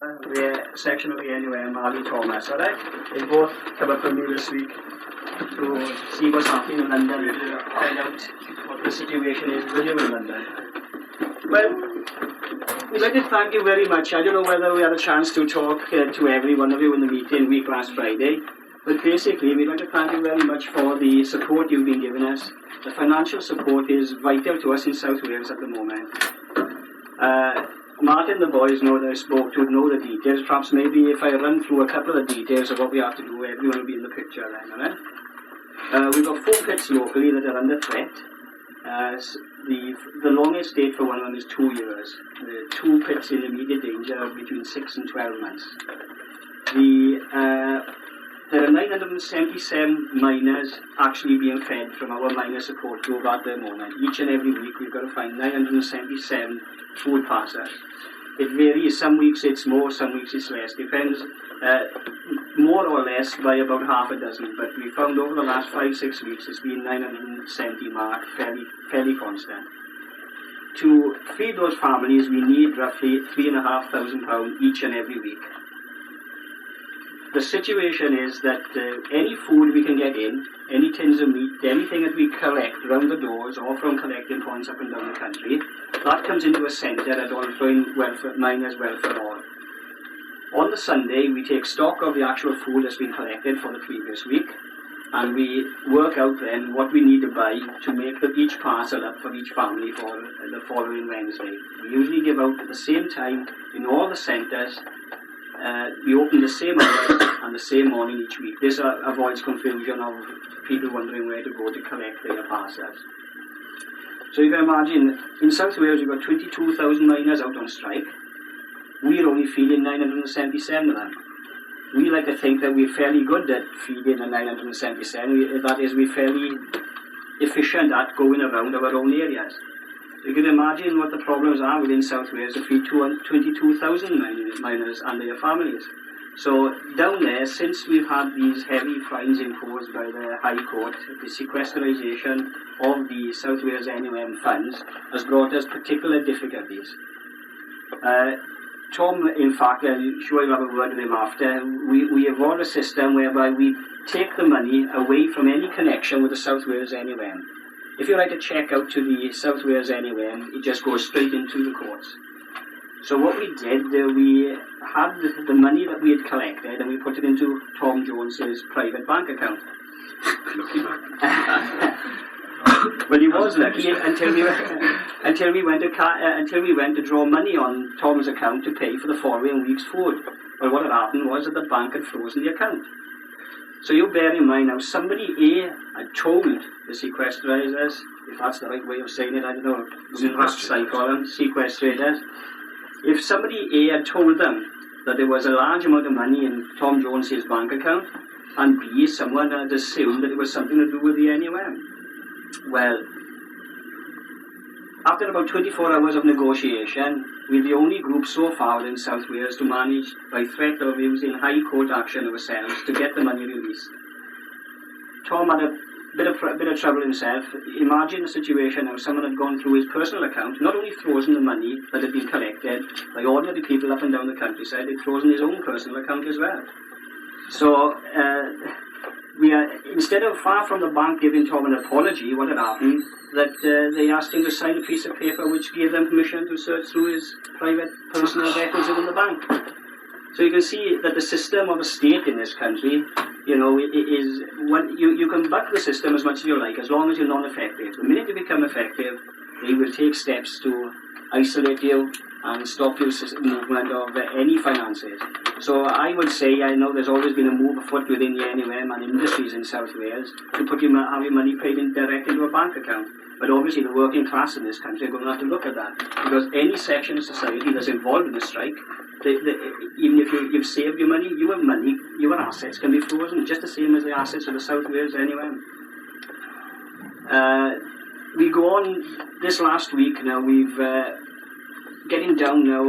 the section of the NUM, Ali Thomas, alright? They both come up with me this week to see what's happening in London and find out what the situation is with you in London. Well, we'd like to thank you very much. I don't know whether we had a chance to talk to every one of you in the meeting week last Friday, but basically we'd like to thank you very much for the support you've been giving us. The financial support is vital to us in South Wales at the moment. Martin and the boys know that I spoke to, know the details. Perhaps maybe if I run through a couple of the details of what we have to do, everyone will be in the picture then, alright? We've got 4 pits locally that are under threat. The longest date for one of them is 2 years. The 2 pits in immediate danger are between 6 and 12 months. There are 977 miners actually being fed from our miner support group at the moment. Each and every week we've got to find 977 food parcels. It varies, some weeks it's more, some weeks it's less. Depends, more or less by about half a dozen. But we found over the last 5-6 weeks it's been 970 mark, fairly constant. To feed those families we need roughly £3,500 each and every week. The situation is that any food we can get in, any tins of meat, anything that we collect round the doors or from collecting points up and down the country, that comes into a centre at Allfrowing Miners Welfare Hall. On the Sunday, we take stock of the actual food that's been collected for the previous week, and we work out then what we need to buy to make each parcel up for each family for the following Wednesday. We usually give out at the same time in all the centres. We open the same hours and the same morning each week. This avoids confusion of people wondering where to go to collect their parcels. So you can imagine, in South Wales we've got 22,000 miners out on strike. We're only feeding 977 of them. We like to think that we're fairly good at feeding the 977. That is, we're fairly efficient at going around our own areas. You can imagine what the problems are within South Wales to feed 22,000 miners and their families. So down there, since we've had these heavy fines imposed by the High Court, the sequestration of the South Wales NUM funds has brought us particular difficulties. Tom, in fact, I'm sure you'll have a word with him after, we evolved a system whereby we take the money away from any connection with the South Wales NUM. If you write a cheque out to the South Wales NUM, it just goes straight into the courts. So what we did, we had the money that we had collected and we put it into Tom Jones's private bank account. Well, he was lucky until we went to draw money on Tom's account to pay for the following week's food. Well, what had happened was that the bank had frozen the account. So you bear in mind now, somebody A had told the sequestrators, if that's the right way of saying it, I don't know, sequestrators. If somebody A had told them that there was a large amount of money in Tom Jones's bank account, and B, someone had assumed that it was something to do with the NUM. Well, after about 24 hours of negotiation, we're the only group so far in South Wales to manage, by threat of using High Court action ourselves, to get the money released. Tom had a bit of trouble himself. Imagine a situation now, someone had gone through his personal account, not only frozen the money that had been collected by ordinary people up and down the countryside, they'd frozen his own personal account as well. So, we are, instead of far from the bank giving Tom an apology, what had happened, that they asked him to sign a piece of paper which gave them permission to search through his private personal records within the bank. So you can see that the system of a state in this country, you know, is when you can buck the system as much as you like, as long as you're non-effective. The minute you become effective, they will take steps to isolate you and stop your movement of any finances. So I would say, I know there's always been a move afoot within the NUM and industries in South Wales to put have your money paid in direct into a bank account. But obviously the working class in this country are going to have to look at that, because any section of society that's involved in a strike, even if you've saved your money, your assets can be frozen, just the same as the assets of the South Wales NUM. We go on this last week now, we've getting down now,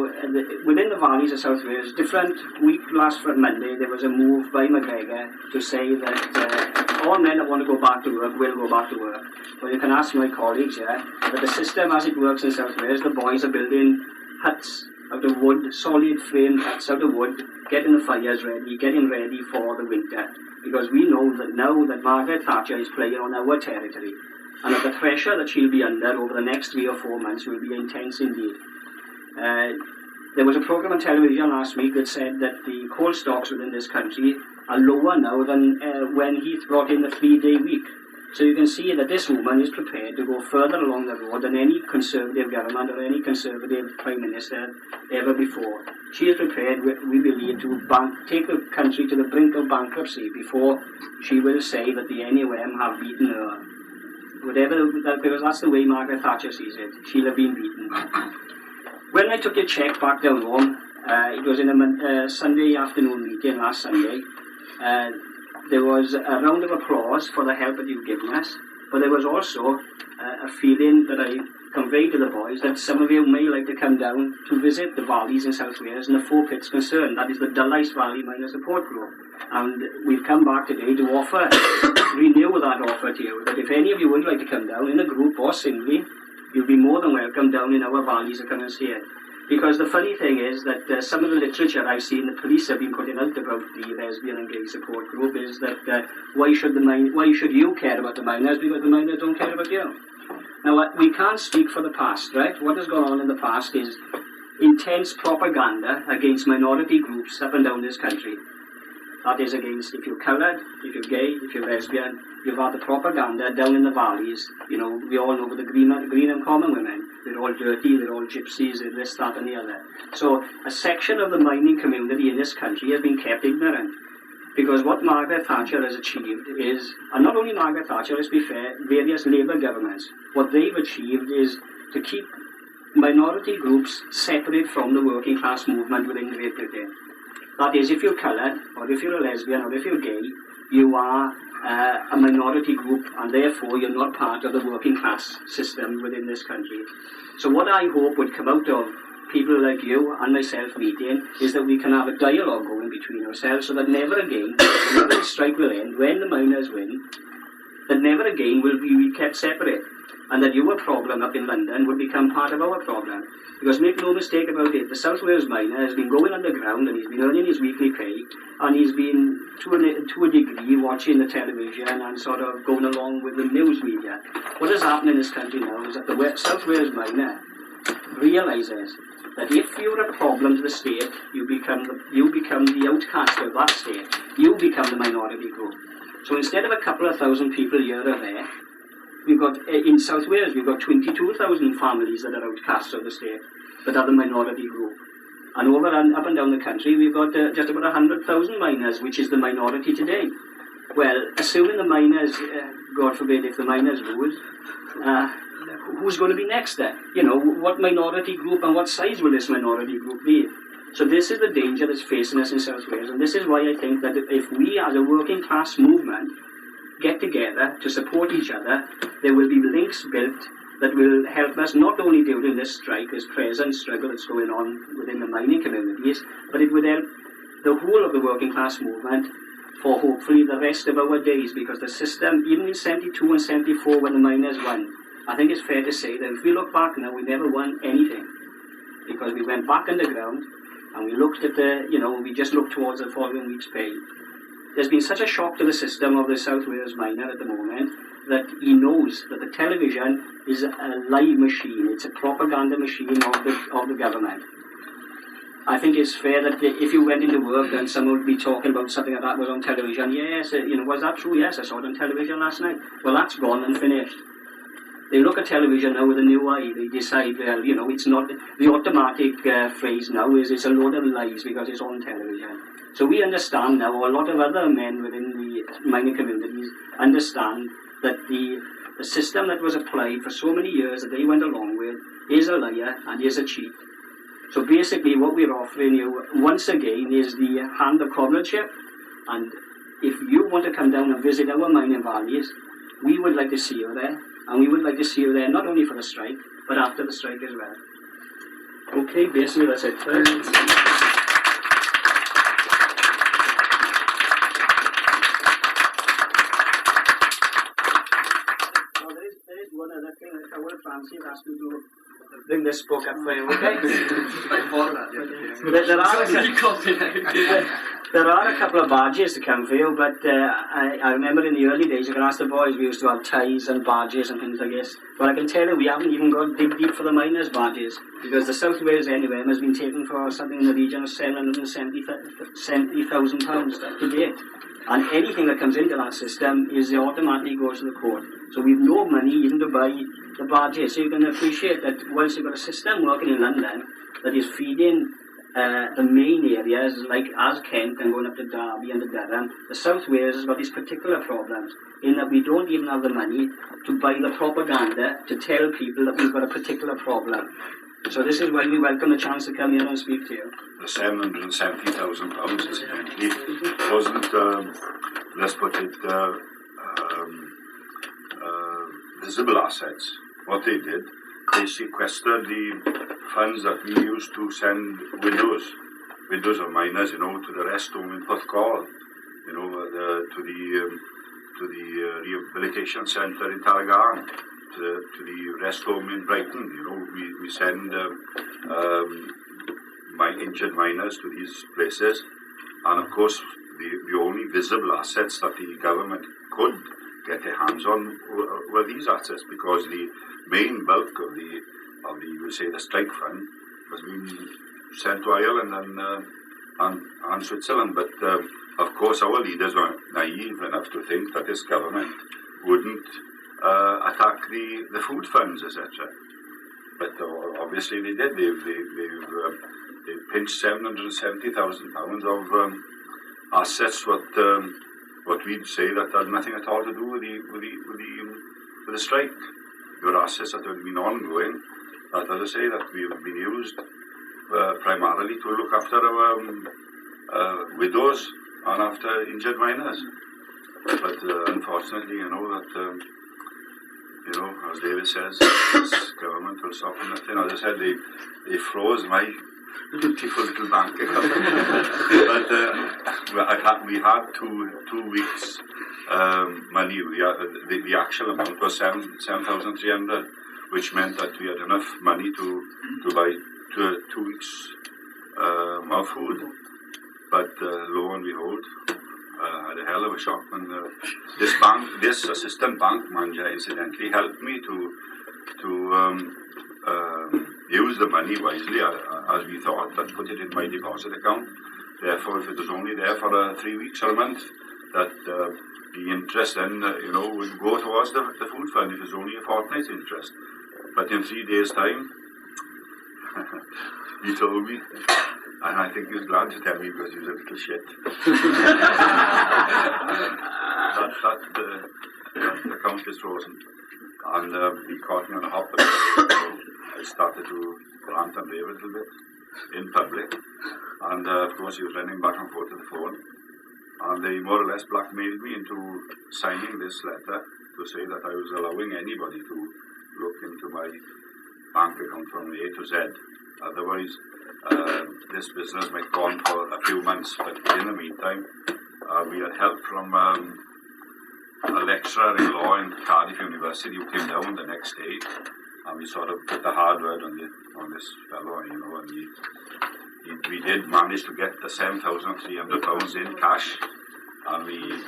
within the valleys of South Wales, different week last Monday, there was a move by McGregor to say that all men that want to go back to work will go back to work. Well, you can ask my colleagues, yeah, that the system as it works in South Wales, the boys are building huts out of wood, solid frame huts out of wood, getting the fires ready, getting ready for the winter. Because we know that now that Margaret Thatcher is playing on our territory, and that the pressure that she'll be under over the next 3 or 4 months will be intense indeed. There was a programme on television last week that said that the coal stocks within this country are lower now than when he brought in the 3-day week. So you can see that this woman is prepared to go further along the road than any Conservative government or any Conservative Prime Minister ever before. She is prepared, we believe, to take the country to the brink of bankruptcy before she will say that the NUM have beaten her. Because that's the way Margaret Thatcher sees it. She'll have been beaten. When I took a cheque back down home, it was in a Sunday afternoon meeting last Sunday. There was a round of applause for the help that you've given us, but there was also a feeling that I conveyed to the boys that some of you may like to come down to visit the valleys in South Wales and the 4 pits concerned. That is the Dulais Valley Miner Support Group. And we've come back today to renew that offer to you, that if any of you would like to come down in a group or singly, you'll be more than welcome down in our valleys to come and see it. Because the funny thing is that some of the literature I've seen the police have been putting out about the lesbian and gay support group is that why should you care about the miners, because the miners don't care about you. Now, we can't speak for the past, right? What has gone on in the past is intense propaganda against minority groups up and down this country. That is against if you're coloured, if you're gay, if you're lesbian. You've had the propaganda down in the valleys. You know, we all know the green and common women. They're all dirty, they're all gypsies, they're this, that and the other. So a section of the mining community in this country has been kept ignorant. Because what Margaret Thatcher has achieved is, and not only Margaret Thatcher, let's be fair, various Labour governments, what they've achieved is to keep minority groups separate from the working class movement within Great Britain. That is, if you're coloured, or if you're a lesbian, or if you're gay, you are a minority group, and therefore you're not part of the working class system within this country. So what I hope would come out of people like you and myself meeting is that we can have a dialogue going between ourselves, so that never again, whenever the strike will end, when the miners win, that never again will we be kept separate, and that your problem up in London would become part of our problem. Because make no mistake about it, the South Wales miner has been going underground and he's been earning his weekly pay, and he's been, to a degree, watching the television and sort of going along with the news media. What has happened in this country now is that the South Wales miner realises that if you're a problem to the state, you become the outcast of that state. You become the minority group. So instead of a couple of thousand people here or there, we've got, in South Wales, we've got 22,000 families that are outcasts of the state, that are the minority group. And up and down the country, we've got just about 100,000 miners, which is the minority today. Well, assuming the miners, God forbid, if the miners lose, who's going to be next then? You know, what minority group and what size will this minority group be? So this is the danger that's facing us in South Wales, and this is why I think that if we as a working class movement get together to support each other, there will be links built that will help us not only during this strike, this present struggle that's going on within the mining communities, but it would help the whole of the working class movement for hopefully the rest of our days, because the system, even in 72 and 74 when the miners won, I think it's fair to say that if we look back now, we never won anything, because we went back underground and we looked at we just looked towards the following week's pay. There's been such a shock to the system of the South Wales miner at the moment that he knows that the television is a lie machine. It's a propaganda machine of the government. I think it's fair that if you went into work and someone would be talking about something like that was on television, yes, was that true? Yes, I saw it on television last night. Well, that's gone and finished. They look at television now with a new eye. They decide, well, it's not, the automatic phrase now is it's a load of lies because it's on television. So we understand now, or a lot of other men within the mining communities understand that the system that was applied for so many years that they went along with is a liar and is a cheat. So basically what we're offering you once again is the hand of comradeship, and if you want to come down and visit our mining valleys, we would like to see you there, and we would like to see you there not only for the strike, but after the strike as well. Okay, basically that's it. Francis has to do bring this book up for you, okay? There are a couple of badges to come for you, but I remember in the early days, you can ask the boys, we used to have ties and badges and things like this. But I can tell you, we haven't even got dig deep for the miners' badges, because the South Wales NUM has been taken for something in the region of £770,000 to date. And anything that comes into that system is automatically goes to the court. So we've no money even to buy the badges. So you can appreciate that once you've got a system working in London that is feeding the main areas like as Kent and going up to Derby and to Durham, the South Wales has got these particular problems in that we don't even have the money to buy the propaganda to tell people that we've got a particular problem. So this is why we welcome the chance to come here and speak to you. The £770,000 incidentally wasn't, let's put it, visible assets. What they did, they sequestered the funds that we used to send widows of miners, to the rest home in Porthcawl, to the rehabilitation centre in Tarragon, to the rest home in Brighton. We send injured miners to these places, and of course the only visible assets that the government could get their hands on were these assets, because the main bulk of the strike fund has been sent to Ireland and Switzerland. But of course our leaders were naive enough to think that this government wouldn't attack the food funds, etc. But obviously they did. They pinched £770,000 of assets. What we'd say that had nothing at all to do with the strike. There were assets that had been ongoing. That, as I say, that we have been used primarily to look after our widows and after injured miners. But unfortunately, as David says, this government will stop nothing. As I said, they froze my beautiful little bank account. But we had two weeks money. The actual amount was 7,300, which meant that we had enough money to buy 2 weeks of food. But lo and behold, I had a hell of a shock when this assistant bank manager incidentally helped me to use the money wisely as we thought, but put it in my deposit account. Therefore, if it was only there for 3 weeks or a month, that the interest then would go towards the food fund if it's only a fortnight's interest. But in 3 days' time, he told me, and I think he was glad to tell me because he was a little shit. The account is frozen. And he caught me on a hop. I started to rant and rave a little bit in public. And of course he was running back and forth to the phone. And they more or less blackmailed me into signing this letter to say that I was allowing anybody to look into my bank account from A to Z. Otherwise, this business might go on for a few months. But in the meantime, we had help from a lecturer in law in Cardiff University who came down the next day, and we sort of put the hard word on this fellow, and we did manage to get the £7,300 in cash, and we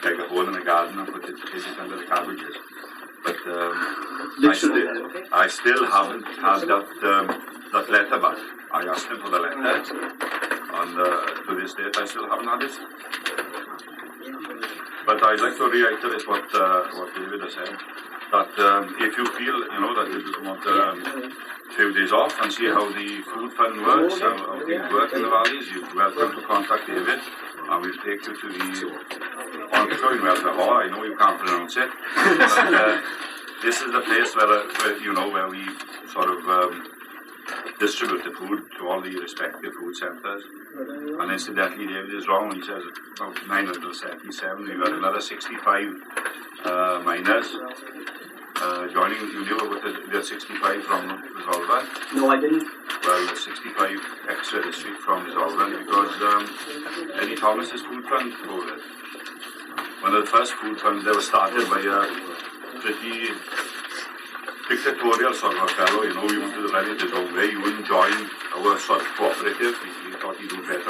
dug a hole in the garden and put it under the cabbages. But I still haven't had that letter back. I asked him for the letter, and to this date I still haven't had it. But I'd like to reiterate what David has said, that if you feel, that you just want a few days off and see how the food fund works, how things work in the valleys, you're welcome to contact David, and we'll take you to the ongoing Law. I know you can't pronounce it, but this is the place where we sort of distribute the food to all the respective food centres. And incidentally, David is wrong when he says about 977. We've got another 65 miners joining. You knew about the 65 from Resolver? No, I didn't. Well, the 65 extra this week from Resolver because Eddie Thomas's food fund over it. One of the first food funds that was started by a pretty dictatorial sort of a fellow, you know, he wanted to run it his own way. He wouldn't join our sort of cooperative. He thought he'd do better